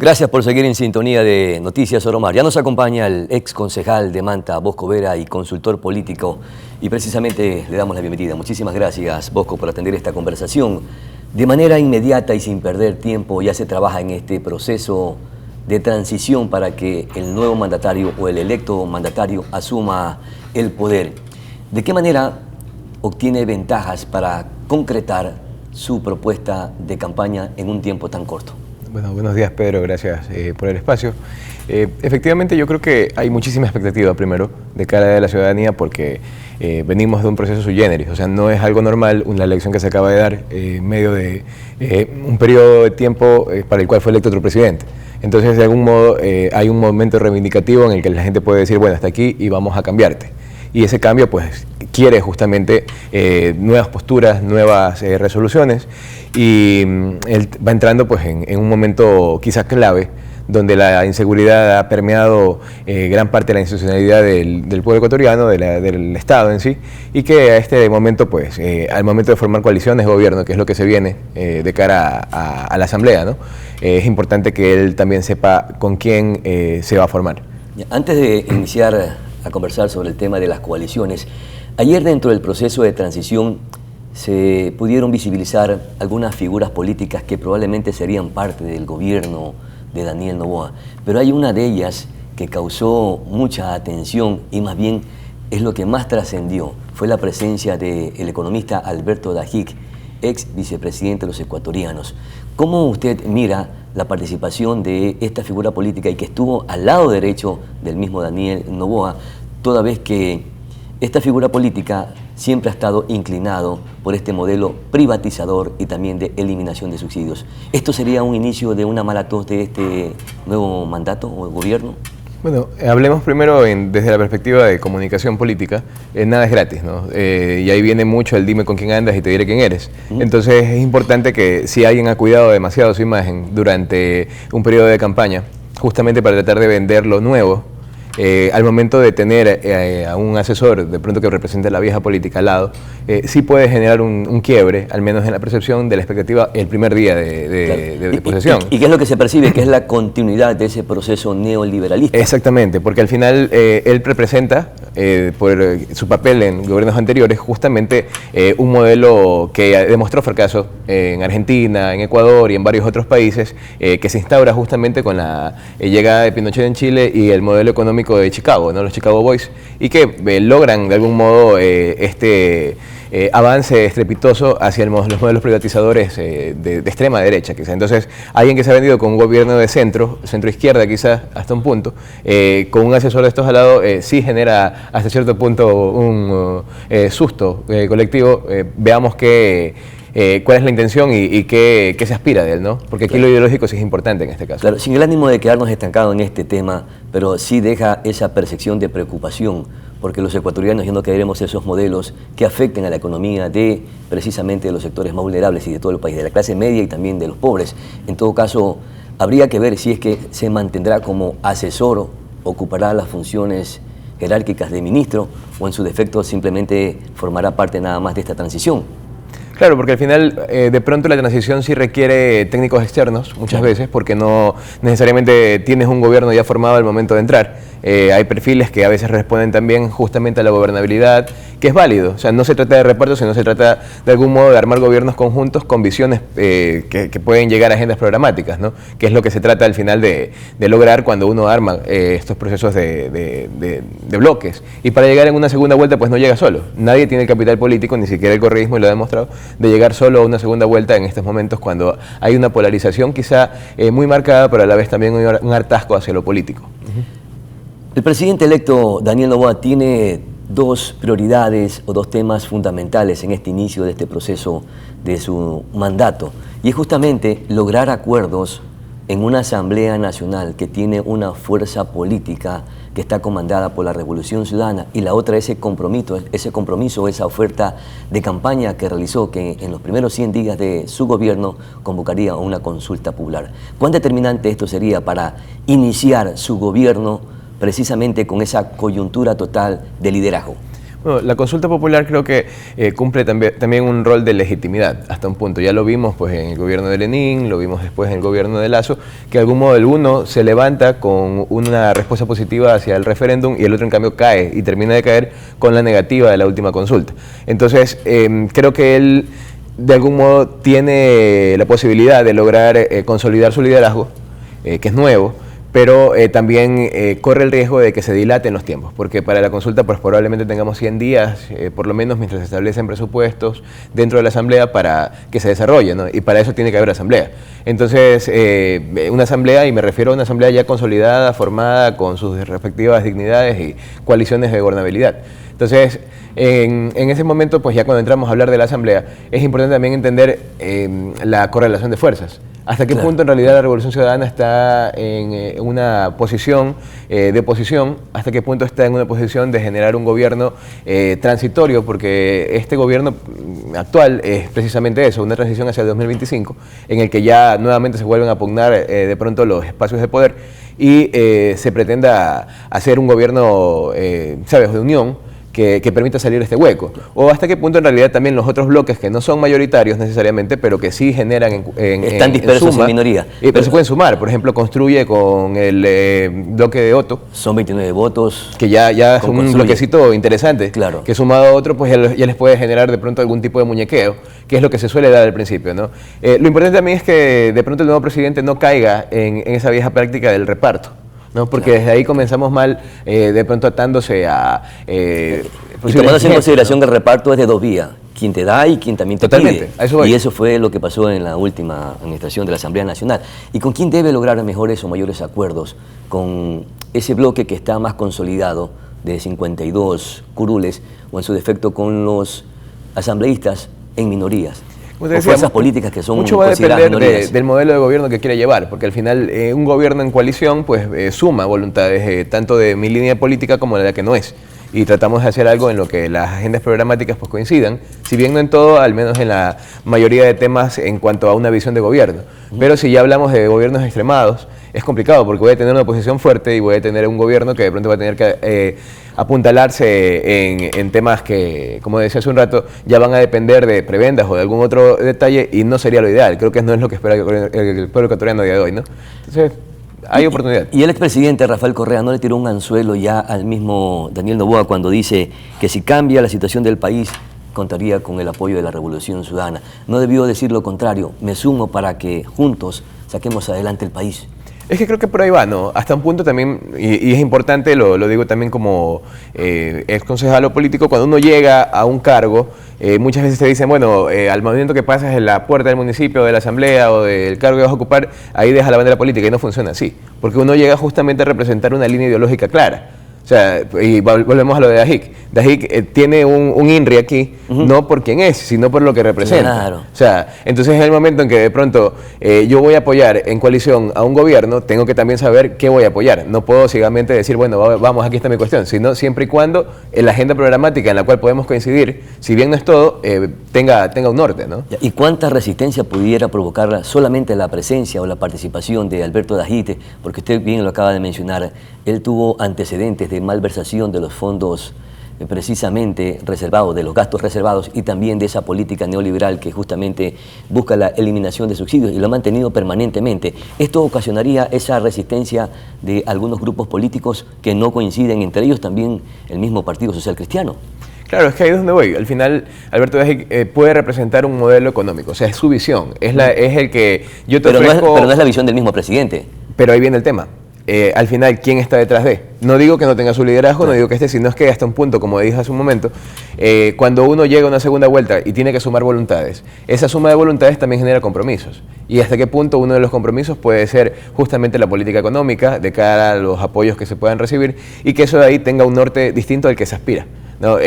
Gracias por seguir en sintonía de Noticias Oromar. Ya nos acompaña el ex concejal de Manta, Bosco Vera, y consultor político, y precisamente le damos la bienvenida. Muchísimas gracias, Bosco, por atender esta conversación. De manera inmediata y sin perder tiempo, ya se trabaja en este proceso de transición para que el nuevo mandatario o el electo mandatario asuma el poder. ¿De qué manera obtiene ventajas para concretar su propuesta de campaña en un tiempo tan corto? Bueno, buenos días, Pedro, gracias por el espacio. Efectivamente, yo creo que hay muchísima expectativa, primero, de cara de la ciudadanía, porque venimos de un proceso sui generis, o sea, no es algo normal una elección que se acaba de dar en medio de un periodo de tiempo para el cual fue electo otro presidente. Entonces, de algún modo, hay un momento reivindicativo en el que la gente puede decir, bueno, hasta aquí y vamos a cambiarte. Y ese cambio, pues, quiere justamente nuevas posturas, nuevas resoluciones, y él va entrando pues en un momento quizás clave, donde la inseguridad ha permeado gran parte de la institucionalidad del pueblo ecuatoriano, del Estado en sí, y que a este momento, pues, al momento de formar coaliciones de gobierno, que es lo que se viene de cara a la Asamblea, ¿no? Es importante que él también sepa con quién se va a formar. Antes de iniciar a conversar sobre el tema de las coaliciones, ayer dentro del proceso de transición se pudieron visibilizar algunas figuras políticas que probablemente serían parte del gobierno de Daniel Noboa, pero hay una de ellas que causó mucha atención y más bien es lo que más trascendió, fue la presencia del economista Alberto Dajic, ex vicepresidente de los ecuatorianos. ¿Cómo usted mira la participación de esta figura política y que estuvo al lado derecho del mismo Daniel Noboa, toda vez que esta figura política siempre ha estado inclinado por este modelo privatizador y también de eliminación de subsidios? ¿Esto sería un inicio de una mala tos de este nuevo mandato o gobierno? Bueno, hablemos primero desde la perspectiva de comunicación política. Nada es gratis, ¿no? Y ahí viene mucho el dime con quién andas y te diré quién eres. Entonces es importante que si alguien ha cuidado demasiado su imagen durante un periodo de campaña, justamente para tratar de vender lo nuevo, al momento de tener a un asesor de pronto que represente la vieja política al lado, sí puede generar un quiebre, al menos en la percepción de la expectativa el primer día de posesión. ¿Y qué es lo que se percibe? Que es la continuidad de ese proceso neoliberalista. Exactamente, porque al final él representa, por su papel en gobiernos anteriores, justamente un modelo que demostró fracaso en Argentina, en Ecuador y en varios otros países, que se instaura justamente con la llegada de Pinochet en Chile y el modelo económico de Chicago, ¿no? Los Chicago Boys, y que logran de algún modo este avance estrepitoso hacia los modelos privatizadores de extrema derecha, quizás. Entonces, alguien que se ha vendido con un gobierno de centro izquierda quizás hasta un punto, con un asesor de estos al lado, sí genera hasta cierto punto un susto colectivo. Veamos cuál es la intención y qué se aspira de él, ¿no? Porque aquí lo ideológico sí es importante en este caso. Claro, sin el ánimo de quedarnos estancados en este tema, pero sí deja esa percepción de preocupación, porque los ecuatorianos ya no queremos esos modelos que afecten a la economía de precisamente los sectores más vulnerables y de todo el país, de la clase media y también de los pobres. En todo caso, habría que ver si es que se mantendrá como asesor, ocupará las funciones jerárquicas de ministro o en su defecto simplemente formará parte nada más de esta transición. Claro, porque al final de pronto la transición sí requiere técnicos externos muchas veces, porque no necesariamente tienes un gobierno ya formado al momento de entrar. Hay perfiles que a veces responden también justamente a la gobernabilidad, que es válido. O sea, no se trata de repartos, sino se trata de algún modo de armar gobiernos conjuntos con visiones que pueden llegar a agendas programáticas, ¿no? Que es lo que se trata al final de lograr cuando uno arma estos procesos de bloques. Y para llegar en una segunda vuelta, pues no llega solo. Nadie tiene el capital político, ni siquiera el correísmo, y lo ha demostrado, de llegar solo a una segunda vuelta en estos momentos cuando hay una polarización quizá muy marcada, pero a la vez también un hartazgo hacia lo político. El presidente electo Daniel Noboa tiene dos prioridades o dos temas fundamentales en este inicio de este proceso de su mandato, y es justamente lograr acuerdos en una Asamblea Nacional que tiene una fuerza política que está comandada por la Revolución Ciudadana, y la otra ese compromiso, esa oferta de campaña que realizó, que en los primeros 100 días de su gobierno convocaría una consulta popular. ¿Cuán determinante esto sería para iniciar su gobierno precisamente con esa coyuntura total de liderazgo? Bueno, la consulta popular creo que cumple también un rol de legitimidad hasta un punto. Ya lo vimos pues, en el gobierno de Lenín, lo vimos después en el gobierno de Lasso, que de algún modo el uno se levanta con una respuesta positiva hacia el referéndum y el otro en cambio cae y termina de caer con la negativa de la última consulta. Entonces creo que él de algún modo tiene la posibilidad de lograr consolidar su liderazgo, que es nuevo, pero también corre el riesgo de que se dilaten los tiempos, porque para la consulta pues probablemente tengamos 100 días, por lo menos mientras se establecen presupuestos dentro de la Asamblea para que se desarrolle, ¿no? Y para eso tiene que haber Asamblea. Entonces, una Asamblea, y me refiero a una Asamblea ya consolidada, formada, con sus respectivas dignidades y coaliciones de gobernabilidad. Entonces, en ese momento, pues ya cuando entramos a hablar de la Asamblea, es importante también entender la correlación de fuerzas. ¿Hasta qué punto en realidad la Revolución Ciudadana está en una posición de oposición? ¿Hasta qué punto está en una posición de generar un gobierno transitorio? Porque este gobierno actual es precisamente eso, una transición hacia el 2025, en el que ya nuevamente se vuelven a pugnar de pronto los espacios de poder y se pretenda hacer un gobierno, ¿sabes?, de unión, que permita salir de este hueco. O hasta qué punto en realidad también los otros bloques que no son mayoritarios necesariamente, pero que sí generan están dispersos en minoría. Pero se pueden sumar. Por ejemplo, Construye con el bloque de Otto. Son 29 votos. Que ya es un bloquecito interesante. Claro. Que sumado a otro, pues ya les puede generar de pronto algún tipo de muñequeo, que es lo que se suele dar al principio, ¿no? Lo importante también es que de pronto el nuevo presidente no caiga en esa vieja práctica del reparto, ¿no? Porque desde ahí comenzamos mal, de pronto atándose a... y tomándose en consideración que el reparto es de dos vías, quien te da y quien también te pide. A eso voy. Y eso fue lo que pasó en la última administración de la Asamblea Nacional. ¿Y con quién debe lograr mejores o mayores acuerdos? Con ese bloque que está más consolidado de 52 curules, o en su defecto con los asambleístas en minorías. O fuerzas políticas que son mucho va a depender del modelo de gobierno que quiera llevar, porque al final un gobierno en coalición pues suma voluntades tanto de mi línea política como de la que no es, y tratamos de hacer algo en lo que las agendas programáticas pues coincidan, si bien no en todo, al menos en la mayoría de temas en cuanto a una visión de gobierno. Pero si ya hablamos de gobiernos extremados, es complicado porque voy a tener una oposición fuerte y voy a tener un gobierno que de pronto va a tener que apuntalarse en temas que, como decía hace un rato, ya van a depender de prebendas o de algún otro detalle y no sería lo ideal. Creo que no es lo que espera el pueblo ecuatoriano a día de hoy, ¿no? Entonces, hay oportunidad. Y el expresidente Rafael Correa no le tiró un anzuelo ya al mismo Daniel Noboa cuando dice que si cambia la situación del país, contaría con el apoyo de la Revolución Ciudadana. No debió decir lo contrario, me sumo para que juntos saquemos adelante el país. Es que creo que por ahí va, ¿no? Hasta un punto también, y es importante, lo digo también como ex concejal o político, cuando uno llega a un cargo, muchas veces te dicen, bueno, al momento que pasas en la puerta del municipio, de la asamblea o del cargo que vas a ocupar, ahí deja la bandera política, y no funciona así, porque uno llega justamente a representar una línea ideológica clara. O sea, y volvemos a lo de Dajic. Dajic tiene un INRI aquí, no por quién es, sino por lo que representa. Claro. O sea, entonces en el momento en que de pronto yo voy a apoyar en coalición a un gobierno, tengo que también saber qué voy a apoyar. No puedo ciegamente decir, bueno, vamos, aquí está mi cuestión, sino siempre y cuando en la agenda programática en la cual podemos coincidir, si bien no es todo, tenga un norte, ¿no? ¿Y cuánta resistencia pudiera provocar solamente la presencia o la participación de Alberto Dajic? Porque usted bien lo acaba de mencionar, él tuvo antecedentes de malversación de los fondos precisamente reservados, de los gastos reservados, y también de esa política neoliberal que justamente busca la eliminación de subsidios y lo ha mantenido permanentemente. Esto ocasionaría esa resistencia de algunos grupos políticos que no coinciden, entre ellos también el mismo Partido Social Cristiano. Claro, es que ahí es donde voy. Al final, Alberto Dajic puede representar un modelo económico, o sea, es su visión, es el que yo te ofrezco... Pero no es la visión del mismo presidente. Pero ahí viene el tema. Al final, ¿quién está detrás de? No digo que no tenga su liderazgo, no digo que esté, sino es que hasta un punto, como dije hace un momento, cuando uno llega a una segunda vuelta y tiene que sumar voluntades, esa suma de voluntades también genera compromisos. Y hasta qué punto uno de los compromisos puede ser justamente la política económica de cara a los apoyos que se puedan recibir y que eso de ahí tenga un norte distinto al que se aspira, ¿no?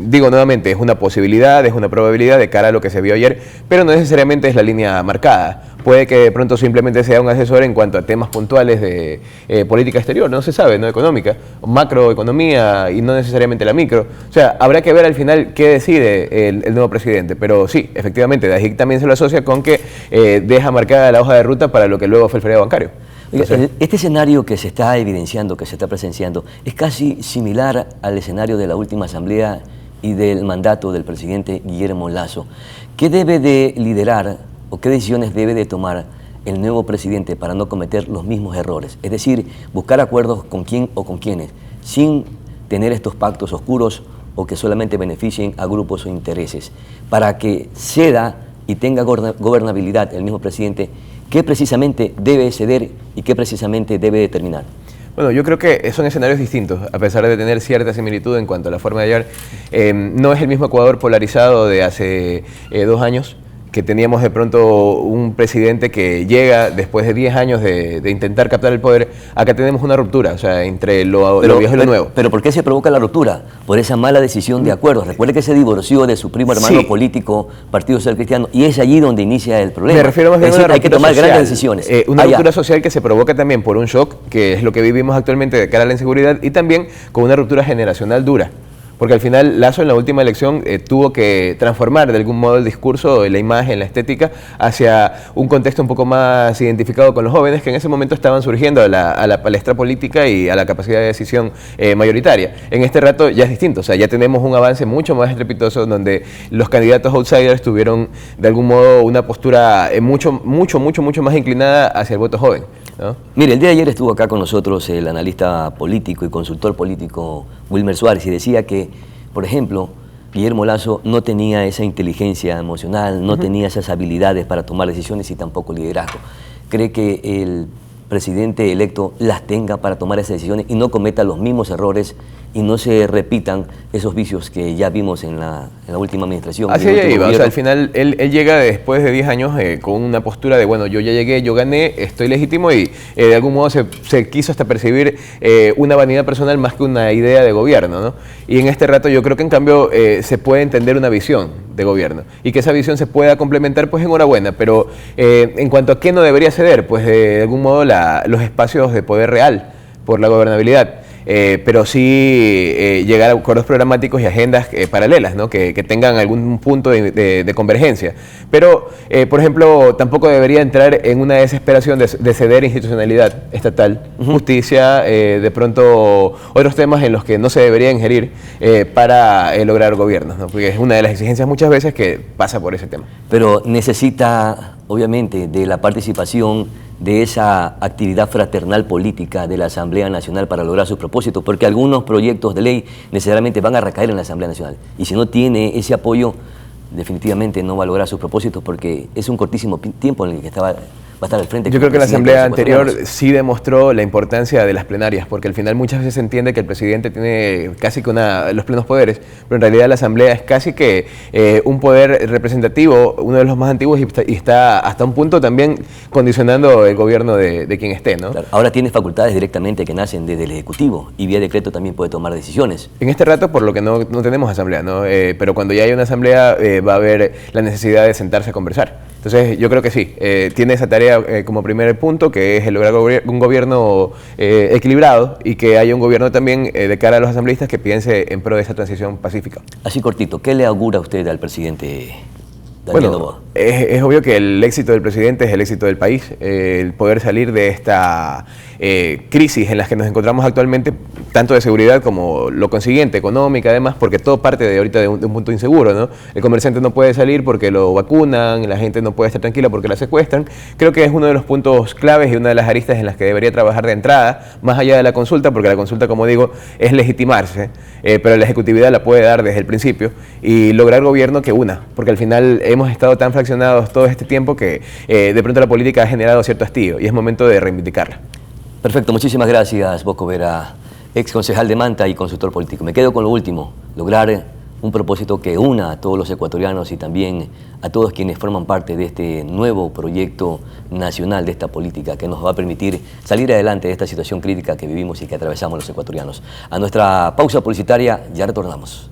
Digo nuevamente, es una posibilidad, es una probabilidad de cara a lo que se vio ayer, pero no necesariamente es la línea marcada. Puede que de pronto simplemente sea un asesor en cuanto a temas puntuales de política exterior, no se sabe, no económica, macroeconomía y no necesariamente la micro. O sea, habrá que ver al final qué decide el nuevo presidente, pero sí, efectivamente, Dajic también se lo asocia con que deja marcada la hoja de ruta para lo que luego fue el feriado bancario. Entonces, este escenario que se está evidenciando, que se está presenciando, es casi similar al escenario de la última asamblea y del mandato del presidente Guillermo Lasso. ¿Qué debe de liderar o qué decisiones debe de tomar el nuevo presidente para no cometer los mismos errores? Es decir, buscar acuerdos con quién o con quiénes, sin tener estos pactos oscuros o que solamente beneficien a grupos o intereses, para que ceda y tenga gobernabilidad el mismo presidente. ¿Qué precisamente debe ceder y qué precisamente debe determinar? Bueno, yo creo que son escenarios distintos, a pesar de tener cierta similitud en cuanto a la forma de llegar. No es el mismo Ecuador polarizado de hace 2 años, que teníamos de pronto un presidente que llega después de 10 años de intentar captar el poder. Acá tenemos una ruptura, o sea, entre lo viejo y lo nuevo. ¿Pero por qué se provoca la ruptura? Por esa mala decisión de acuerdos. Recuerde que se divorció de su primo hermano político, Partido Social Cristiano, y es allí donde inicia el problema. Me refiero más bien a una hay que tomar social, grandes decisiones. Una ruptura social que se provoca también por un shock, que es lo que vivimos actualmente de cara a la inseguridad, y también con una ruptura generacional dura. Porque al final Lasso en la última elección tuvo que transformar de algún modo el discurso, la imagen, la estética hacia un contexto un poco más identificado con los jóvenes que en ese momento estaban surgiendo a la palestra política y a la capacidad de decisión mayoritaria. En este rato ya es distinto, o sea, ya tenemos un avance mucho más estrepitoso donde los candidatos outsiders tuvieron de algún modo una postura mucho más inclinada hacia el voto joven, ¿no? Mire, el día de ayer estuvo acá con nosotros el analista político y consultor político Wilmer Suárez y decía que, por ejemplo, Guillermo Lasso no tenía esa inteligencia emocional, no tenía esas habilidades para tomar decisiones y tampoco liderazgo. ¿Cree que el presidente electo las tenga para tomar esas decisiones y no cometa los mismos errores y no se repitan esos vicios que ya vimos en la última administración? Así ya iba, o sea, al final él llega después de 10 años con una postura de, bueno, yo ya llegué, yo gané, estoy legítimo y de algún modo se quiso hasta percibir una vanidad personal más que una idea de gobierno, ¿no? Y en este rato yo creo que en cambio se puede entender una visión de gobierno y que esa visión se pueda complementar, pues enhorabuena, pero en cuanto a qué no debería ceder, pues de algún modo los espacios de poder real por la gobernabilidad. Pero sí llegar a acuerdos programáticos y agendas paralelas, ¿no? que tengan algún punto de convergencia. Pero, por ejemplo, tampoco debería entrar en una desesperación de ceder institucionalidad estatal, justicia, de pronto otros temas en los que no se debería ingerir para lograr gobiernos, ¿no? Porque es una de las exigencias muchas veces que pasa por ese tema. Pero necesita, obviamente, de la participación de esa actividad fraternal política de la Asamblea Nacional para lograr sus propósitos, porque algunos proyectos de ley necesariamente van a recaer en la Asamblea Nacional. Y si no tiene ese apoyo, definitivamente no va a lograr sus propósitos porque es un cortísimo tiempo en el que va a estar al frente. Yo creo que la Asamblea anterior sí demostró la importancia de las plenarias, porque al final muchas veces se entiende que el presidente tiene casi que los plenos poderes, pero en realidad la Asamblea es casi que un poder representativo, uno de los más antiguos y está hasta un punto también condicionando el gobierno de quien esté, ¿no? Claro, ahora tiene facultades directamente que nacen desde el Ejecutivo y vía decreto también puede tomar decisiones. En este rato, por lo que no tenemos Asamblea, ¿no? Pero cuando ya hay una Asamblea va a haber la necesidad de sentarse a conversar. Entonces yo creo que sí, tiene esa tarea como primer punto, que es el lograr un gobierno equilibrado y que haya un gobierno también de cara a los asambleístas que piense en pro de esa transición pacífica. Así cortito, ¿qué le augura usted al presidente Daniel Noboa? Es obvio que el éxito del presidente es el éxito del país, el poder salir de esta crisis en la que nos encontramos actualmente, tanto de seguridad como lo consiguiente, económica además, porque todo parte de ahorita de un punto inseguro, ¿no? El comerciante no puede salir porque lo vacunan, la gente no puede estar tranquila porque la secuestran. Creo que es uno de los puntos claves y una de las aristas en las que debería trabajar de entrada, más allá de la consulta, porque la consulta, como digo, es legitimarse, pero la ejecutividad la puede dar desde el principio y lograr gobierno que una, porque al final hemos estado tan fraccionados todo este tiempo que de pronto la política ha generado cierto hastío y es momento de reivindicarla. Perfecto, muchísimas gracias, Bosco Vera, ex concejal de Manta y consultor político. Me quedo con lo último, lograr un propósito que una a todos los ecuatorianos y también a todos quienes forman parte de este nuevo proyecto nacional de esta política que nos va a permitir salir adelante de esta situación crítica que vivimos y que atravesamos los ecuatorianos. A nuestra pausa publicitaria ya retornamos.